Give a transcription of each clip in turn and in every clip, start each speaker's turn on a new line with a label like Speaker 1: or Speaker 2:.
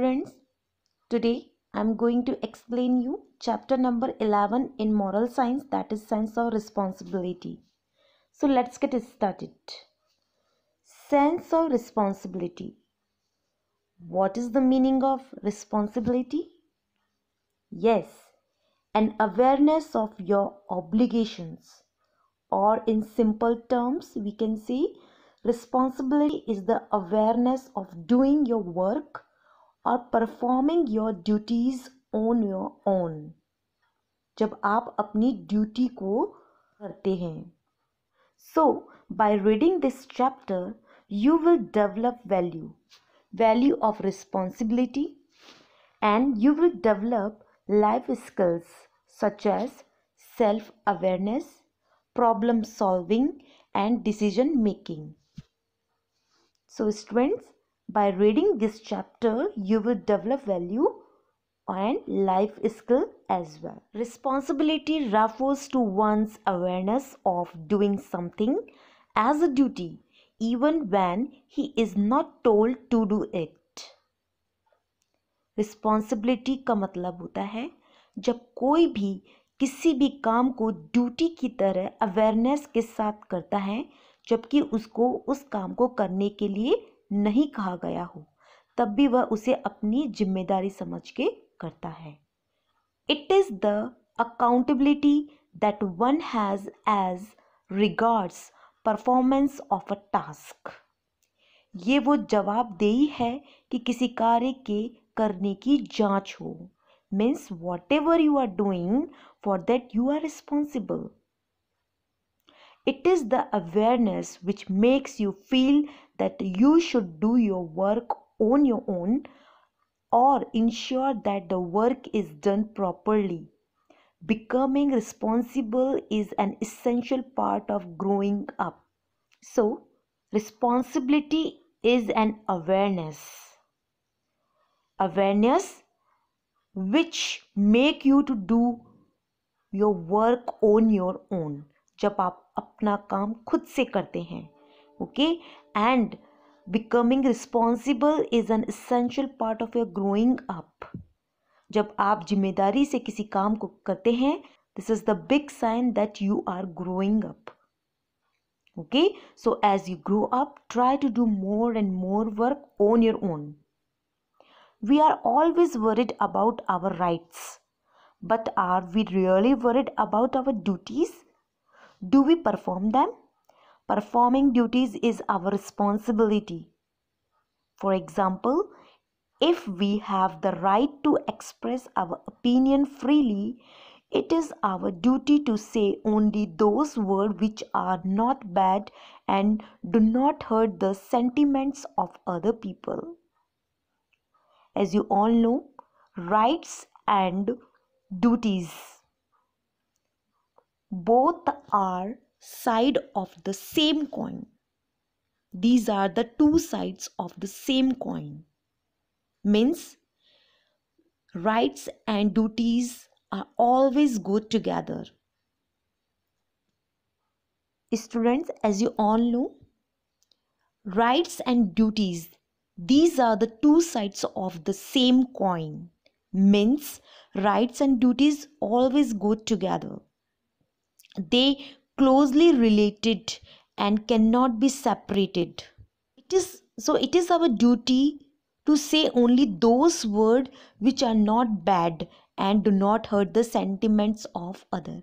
Speaker 1: students, today I am going to explain you chapter number 11 in moral science, that is sense of responsibility. So let's get started. Sense of responsibility. What is the meaning of responsibility? Yes, an awareness of your obligations, or in simple terms we can say responsibility is the awareness of doing your work और performing your duties on your own, जब आप अपनी duty को करते हैं. So by reading this chapter you will develop value of responsibility and you will develop life skills such as self awareness, problem solving and decision making. So students, by reading this chapter, you will develop value and life skill as well. Responsibility refers to one's awareness of doing something as a duty, even when he is not told to do it. Responsibility का मतलब होता है जब कोई भी किसी भी काम को ड्यूटी की तरह अवेयरनेस के साथ करता है, जबकि उसको उस काम को करने के लिए नहीं कहा गया हो, तब भी वह उसे अपनी जिम्मेदारी समझ के करता है. It is the accountability that one has as regards performance of a task. ये वो जवाबदेही है कि किसी कार्य के करने की जांच हो. Means whatever you are doing, for that you are responsible. It is the awareness which makes you feel that you should do your work on your own or ensure that the work is done properly. Becoming responsible is an essential part of growing up. So, responsibility is an awareness. Awareness which make you to do your work on your own. जब आप अपना काम खुद से करते हैं, okay. And becoming responsible is an essential part of your growing up. जब आप जिम्मेदारी से किसी काम को करते हैं, this is the big sign that you are growing up. Okay, so as you grow up, try to do more and more work on your own. We are always worried about our rights, but are we really worried about our duties? Do we perform them? Performing duties is our responsibility. For example, if we have the right to express our opinion freely, it is our duty to say only those words which are not bad and do not hurt the sentiments of other people. As you all know, rights and duties both are side of the same coin. These are the two sides of the same coin. Means rights and duties are always go together. Students, as you all know, rights and duties, these are the two sides of the same coin. Means rights and duties always go together. They closely related and cannot be separated. It is our duty to say only those words which are not bad and do not hurt the sentiments of other.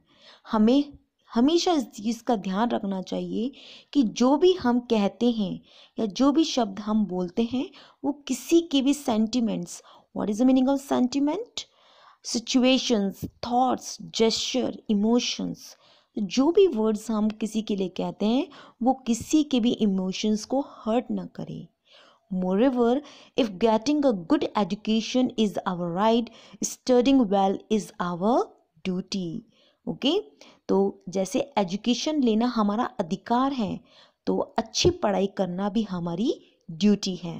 Speaker 1: हमें हमेशा इस चीज़ का ध्यान रखना चाहिए कि जो भी हम कहते हैं या जो भी शब्द हम बोलते हैं, वो किसी के भी sentiments, what is the meaning of sentiment? Situations, thoughts, gesture, emotions, जो भी वर्ड्स हम किसी के लिए कहते हैं वो किसी के भी इमोशंस को हर्ट ना करे. Moreover, if getting a good education is our right, studying well is our duty. Okay? तो जैसे एजुकेशन लेना हमारा अधिकार है, तो अच्छी पढ़ाई करना भी हमारी ड्यूटी है.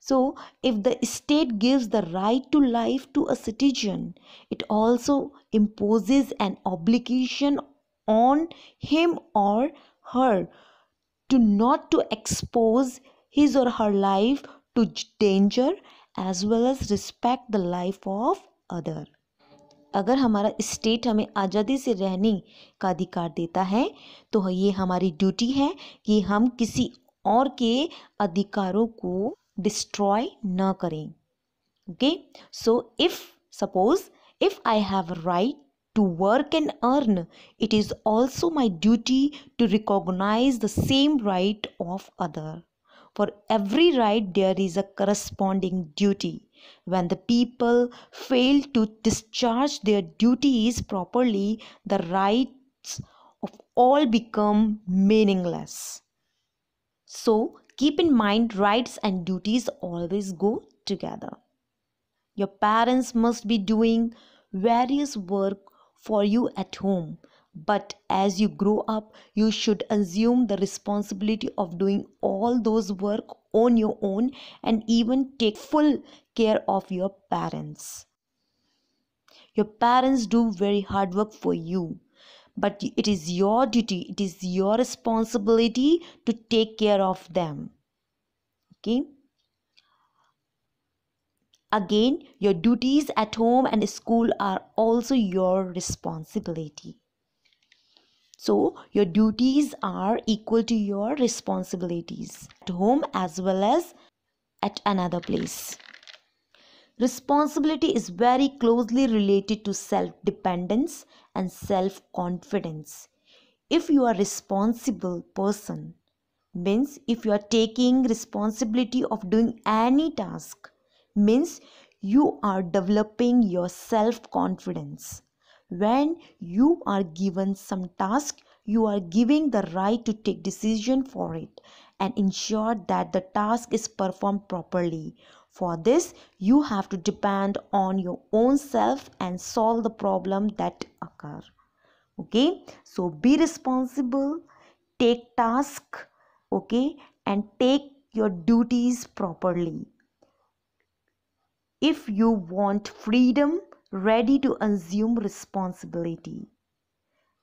Speaker 1: So, if the state gives the right to life to a citizen, it also imposes an obligation on him or her to not to expose his or her life to danger as well as respect the life of other. अगर हमारा state हमें आज़ादी से रहने का अधिकार देता है तो ये हमारी ड्यूटी है कि हम किसी और के अधिकारों को डिस्ट्रॉय ना करें. Okay, so if I have a right to work and earn, it is also my duty to recognize the same right of other. For every right there is a corresponding duty. When the people fail to discharge their duties properly, the rights of all become meaningless. So keep in mind, rights and duties always go together. Your parents must be doing various work for you at home, but as you grow up, you should assume the responsibility of doing all those work on your own and even take full care of your parents. Your parents do very hard work for you, but it is your duty, it is your responsibility to take care of them. Okay? Again, your duties at home and school are also your responsibility. So, your duties are equal to your responsibilities at home as well as at another place. Responsibility is very closely related to self-dependence and self-confidence. If you are a responsible person, means if you are taking responsibility of doing any task, means you are developing your self-confidence. When you are given some task, you are giving the right to take decision for it and ensure that the task is performed properly. For this, you have to depend on your own self and solve the problem that occur. Okay, so be responsible, take task, okay, and take your duties properly. If you want freedom, ready to assume responsibility,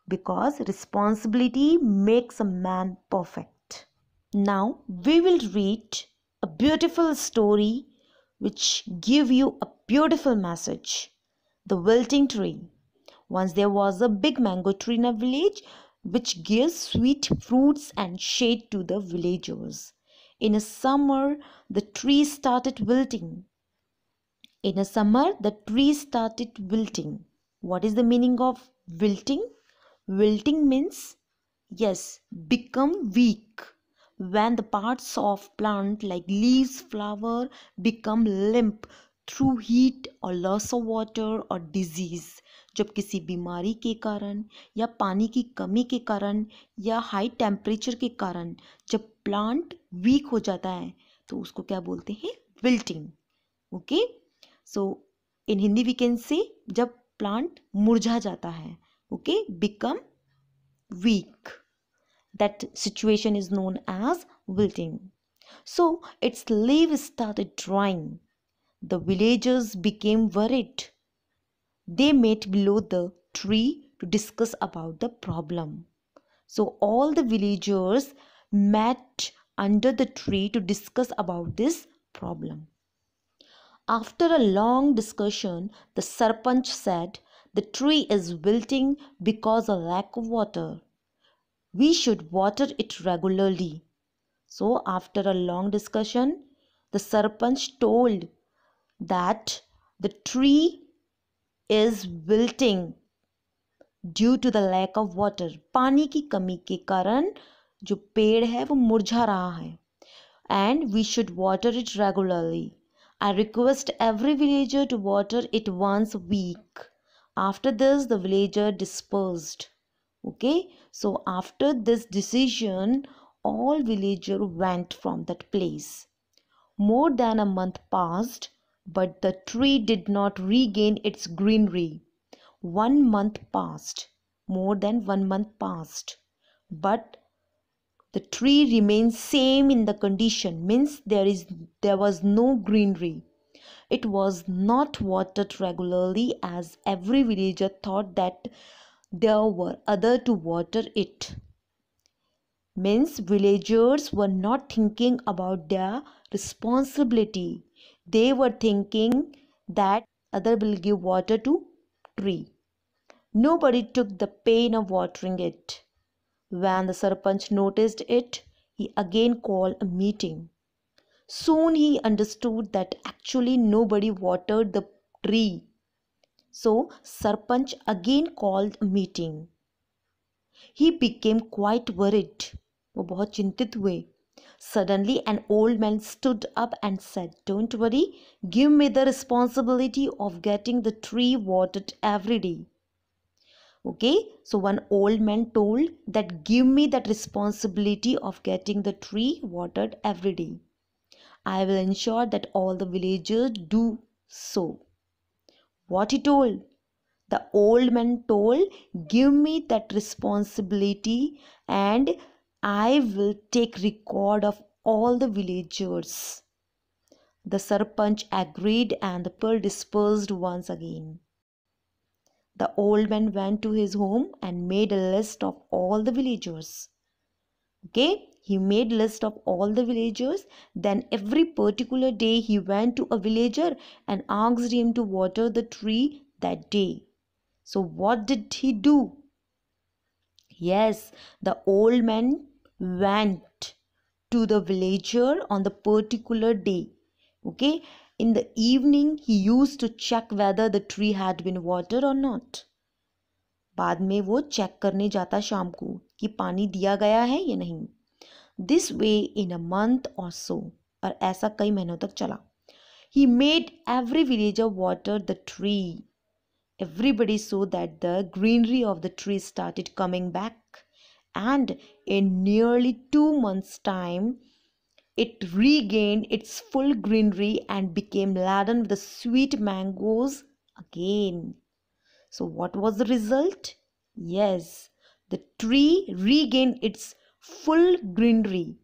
Speaker 1: because responsibility makes a man perfect. Now we will read a beautiful story which give you a beautiful message. The wilting tree. Once there was a big mango tree in a village which gives sweet fruits and shade to the villagers. In a summer, the tree started wilting. In a summer, the tree started wilting. What is the meaning of wilting? Wilting means, yes, become weak. When the parts of plant like leaves, flower become limp through heat or loss of water or disease. जब किसी बीमारी के कारण या पानी की कमी के कारण या हाई टेम्परेचर के कारण जब प्लांट वीक हो जाता है तो उसको क्या बोलते हैं? Wilting. Okay, so in Hindi we can say जब प्लांट मुरझा जाता है, okay, become weak. That situation is known as wilting. So its leaves started drying. The villagers became worried. They met below the tree to discuss about the problem. So all the villagers met under the tree to discuss about this problem. After a long discussion, the Sarpanch said, "The tree is wilting because of lack of water. We should water it regularly." So after a long discussion, the Sarpanch told that the tree is wilting due to the lack of water. पानी की कमी के कारण जो पेड़ है वो मुरझा रहा है. And we should water it regularly. I request every villager to water it once a week. After this, the villager dispersed. Okay, so after this decision, all villagers went from that place. More than a month passed, but the tree did not regain its greenery. 1 month passed. More than 1 month passed, but the tree remains same in the condition, means there was no greenery. It was not watered regularly as every villager thought that there were other to water it. Means villagers were not thinking about their responsibility. They were thinking that other will give water to tree. Nobody took the pain of watering it. When the Sarpanch noticed it, he again called a meeting. Soon he understood that actually nobody watered the tree. So Sarpanch again called a meeting. He became quite worried. वो बहुत चिंतित हुए. Suddenly an old man stood up and said, "Don't worry, give me the responsibility of getting the tree watered every day." Okay, so one old man told that give me that responsibility of getting the tree watered every day. I will ensure that all the villagers do so. What he told? The old man told, give me that responsibility and I will take record of all the villagers. The Sarpanch agreed and the people dispersed once again. The old man went to his home and made a list of all the villagers. Okay, he made list of all the villagers. Then every particular day he went to a villager and asked him to water the tree that day. So what did he do? Yes, the old man went to the villager on the particular day. Okay, in the evening he used to check whether the tree had been watered or not. बाद में वो check करने जाता शाम को कि पानी दिया गया है या नहीं. This way in a month or so, और ऐसा कई महीनों तक चला. He made every villager water the tree. Everybody saw that the greenery of the tree started coming back, and in nearly 2 months' time, it regained its full greenery and became laden with the sweet mangoes again. So, what was the result? Yes, the tree regained its full greenery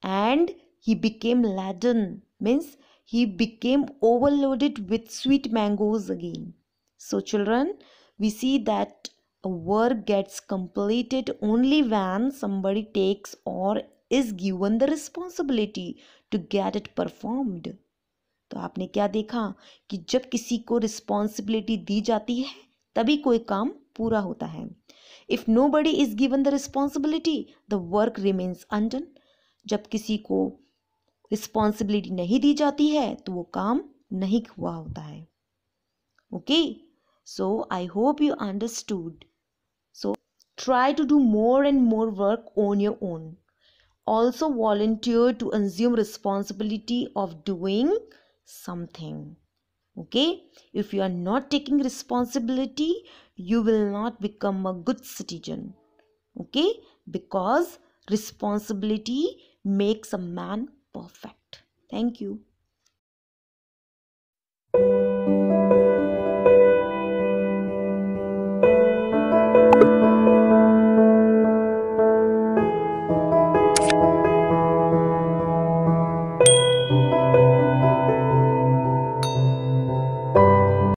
Speaker 1: and he became laden, means he became overloaded with sweet mangoes again. So children, we see that a work gets completed only when somebody takes or is given the responsibility to get it performed. तो आपने क्या देखा कि जब किसी को responsibility दी जाती है तभी कोई काम पूरा होता है. If nobody is given the responsibility the work remains undone. जब किसी को रिस्पॉन्सिबिलिटी नहीं दी जाती है तो वो काम नहीं हुआ होता है. Okay, so I hope you understood. So try to do more and more work on your own. Also volunteer to assume responsibility of doing something. Okay, if you are not taking responsibility, you will not become a good citizen. Okay, because responsibility makes a man perfect. Thank you.